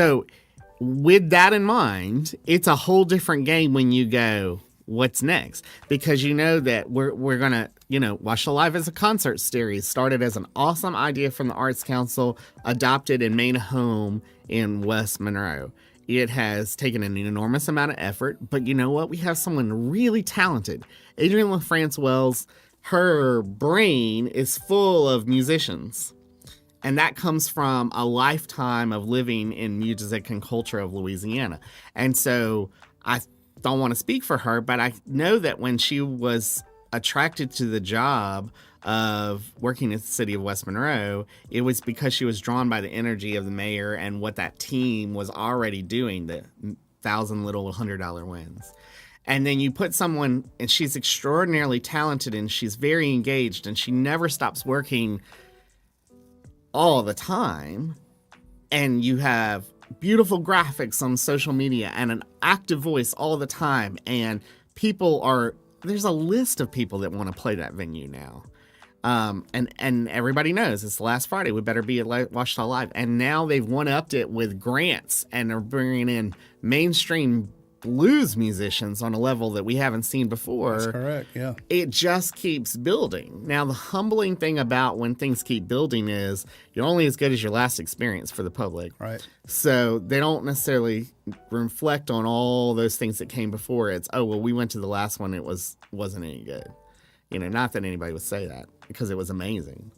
So with that in mind, it's a whole different game when you go, what's next? Because you know that we're going to, Watch the Live as a concert series started as an awesome idea from the Arts Council, adopted and made a home in West Monroe. It has taken an enormous amount of effort, but you know what? We have someone really talented. Adrienne LaFrance Wells, her brain is full of musicians. And that comes from a lifetime of living in music and culture of Louisiana. And so I don't want to speak for her, but I know that when she was attracted to the job of working in the city of West Monroe, it was because she was drawn by the energy of the mayor and what that team was already doing, the 1,000 little $100 wins. And then you put someone, and she's extraordinarily talented, and she's very engaged, and she never stops working all the time, and you have beautiful graphics on social media and an active voice all the time, and there's a list of people that want to play that venue now. And everybody knows it's the last Friday. We better be at Ouachita Live. And now they've one-upped it with grants and are bringing in mainstream blues musicians on a level that we haven't seen before. That's correct, yeah. It just keeps building. Now, the humbling thing about when things keep building is you're only as good as your last experience for the public. Right. So they don't necessarily reflect on all those things that came before. It's, oh, well, we went to the last one. It wasn't any good. Not that anybody would say that because it was amazing.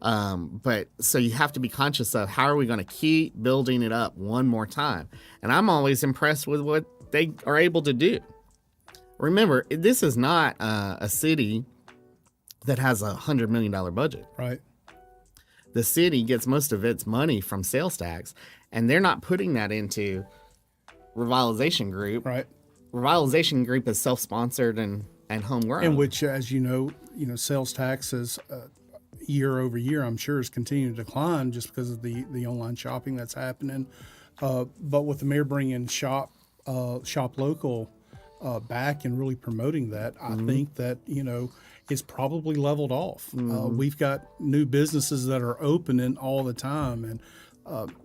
But so you have to be conscious of how are we going to keep building it up one more time. And I'm always impressed with what they are able to do. Remember, this is not a city that has $100 million budget. Right. The city gets most of its money from sales tax, and they're not putting that into Revitalization Group. Right. Revitalization Group is self-sponsored and homegrown. In which, as you know, sales taxes year over year, I'm sure, is continuing to decline just because of the online shopping that's happening. But with the mayor bringing shop local back and really promoting that, I think that it's probably leveled off. We've got new businesses that are opening all the time, and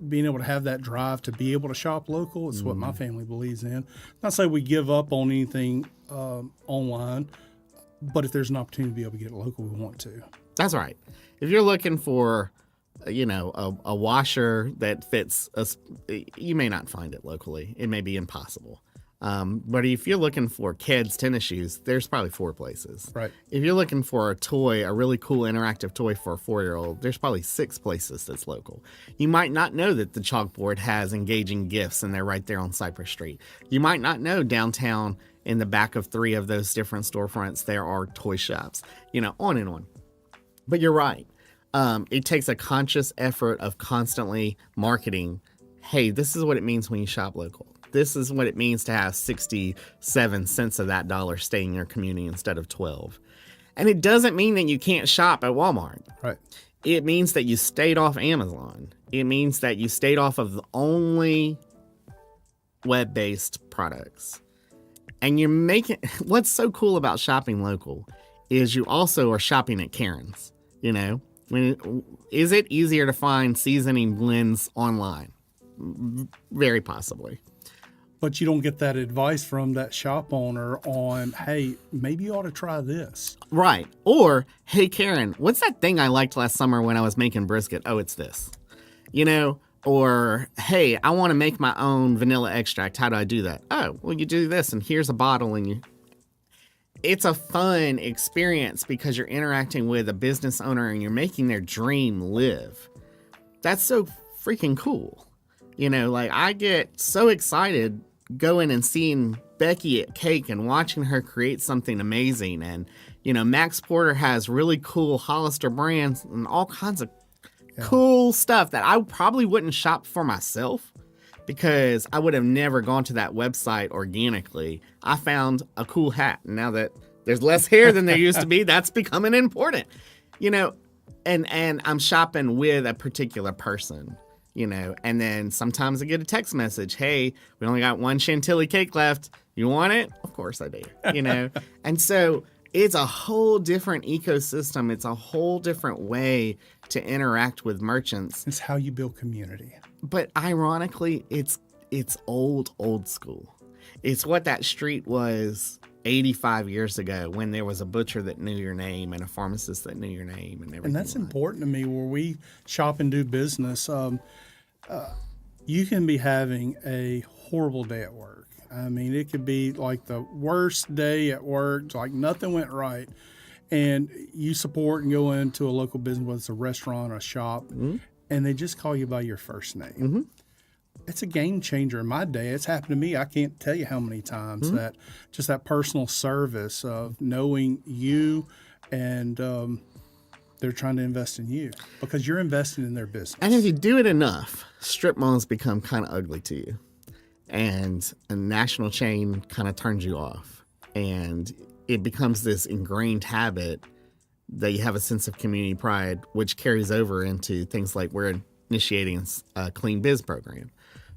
being able to have that drive to be able to shop local is what my family believes in. Not say we give up on anything online, but if there's an opportunity to be able to get it local, we want to. That's right. If you're looking for a washer that fits us, you may not find it locally. It may be impossible. But if you're looking for kids' tennis shoes, there's probably 4 places. Right. If you're looking for a really cool interactive toy for a 4-year-old, there's probably 6 places that's local. You might not know that the chalkboard has engaging gifts and they're right there on Cypress Street. You might not know downtown in the back of 3 of those different storefronts there are toy shops, on and on. But you're right. It takes a conscious effort of constantly marketing. Hey, this is what it means when you shop local. This is what it means to have 67 cents of that dollar stay in your community instead of 12. And it doesn't mean that you can't shop at Walmart. Right. It means that you stayed off Amazon. It means that you stayed off of the only web-based products. And you're what's so cool about shopping local is you also are shopping at Karen's, Is it easier to find seasoning blends online? Very possibly. But you don't get that advice from that shop owner on, hey, maybe you ought to try this. Right. Or, hey, Karen, what's that thing I liked last summer when I was making brisket? Oh, it's this. Or, hey, I want to make my own vanilla extract. How do I do that? Oh, well, you do this, and here's a bottle, and it's a fun experience because you're interacting with a business owner and you're making their dream live. That's so freaking cool. I get so excited going and seeing Becky at Cake and watching her create something amazing. And, Max Porter has really cool Hollister brands and all kinds of cool stuff that I probably wouldn't shop for myself because I would have never gone to that website organically. I found a cool hat. And now that there's less hair than there used to be, that's becoming important, and I'm shopping with a particular person. And then sometimes I get a text message. Hey, we only got one chantilly cake left. You want it? Of course I do. And so It's a whole different ecosystem. It's a whole different way to interact with merchants. It's how you build community. But ironically, it's old school. It's what that street was 85 years ago when there was a butcher that knew your name and a pharmacist that knew your name and everything. And that's important to me where we shop and do business. You can be having a horrible day at work. I mean, it could be like the worst day at work, like nothing went right. And you support and go into a local business, whether it's a restaurant or a shop, and they just call you by your first name. It's a game changer in my day. It's happened to me. I can't tell you how many times that just that personal service of knowing you and they're trying to invest in you because you're investing in their business. And if you do it enough, strip malls become kind of ugly to you. And a national chain kind of turns you off. And it becomes this ingrained habit that you have a sense of community pride, which carries over into things like we're initiating a clean biz program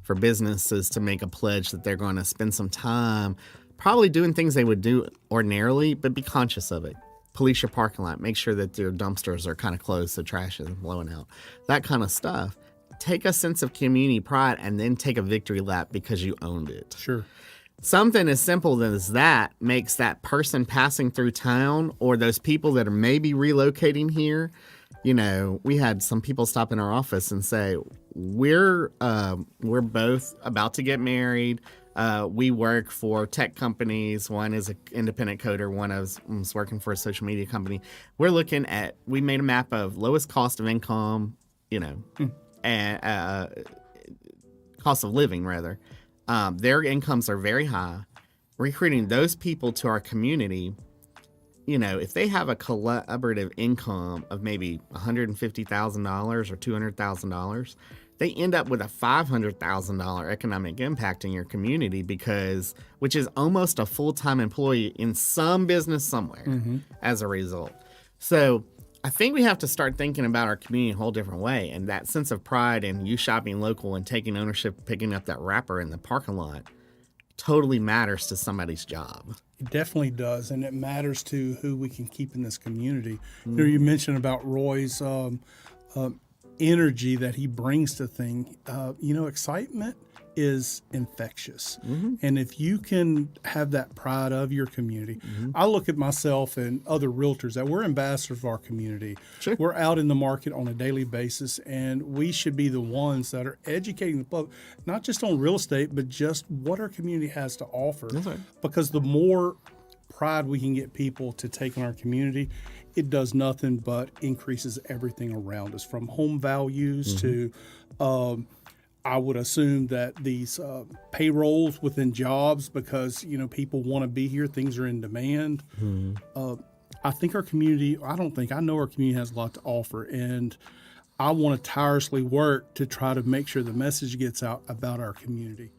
for businesses to make a pledge that they're going to spend some time probably doing things they would do ordinarily, but be conscious of it. Police your parking lot, make sure that their dumpsters are kind of closed so trash isn't blowing out, that kind of stuff. Take a sense of community pride and then take a victory lap because you owned it. Sure. Something as simple as that makes that person passing through town or those people that are maybe relocating here. You know, we had some people stop in our office and say, we're both about to get married. We work for tech companies. One is an independent coder. One is working for a social media company. We made a map of lowest cost of income, and cost of living, rather. Their incomes are very high. Recruiting those people to our community, if they have a collaborative income of maybe $150,000 or $200,000, they end up with a $500,000 economic impact in your community which is almost a full-time employee in some business somewhere as a result. So I think we have to start thinking about our community in a whole different way. And that sense of pride in you shopping local and taking ownership, picking up that wrapper in the parking lot totally matters to somebody's job. It definitely does. And it matters to who we can keep in this community. You mentioned about Roy's energy that he brings to things. Excitement is infectious. And if you can have that pride of your community, I look at myself and other realtors that we're ambassadors of our community. Sure. We're out in the market on a daily basis, and we should be the ones that are educating the public, not just on real estate, but just what our community has to offer. That's right. Because the more pride we can get people to take on our community, it does nothing but increases everything around us, from home values to I would assume that these payrolls within jobs, because people want to be here, things are in demand. I think our community, I know our community has a lot to offer, and I want to tirelessly work to try to make sure the message gets out about our community.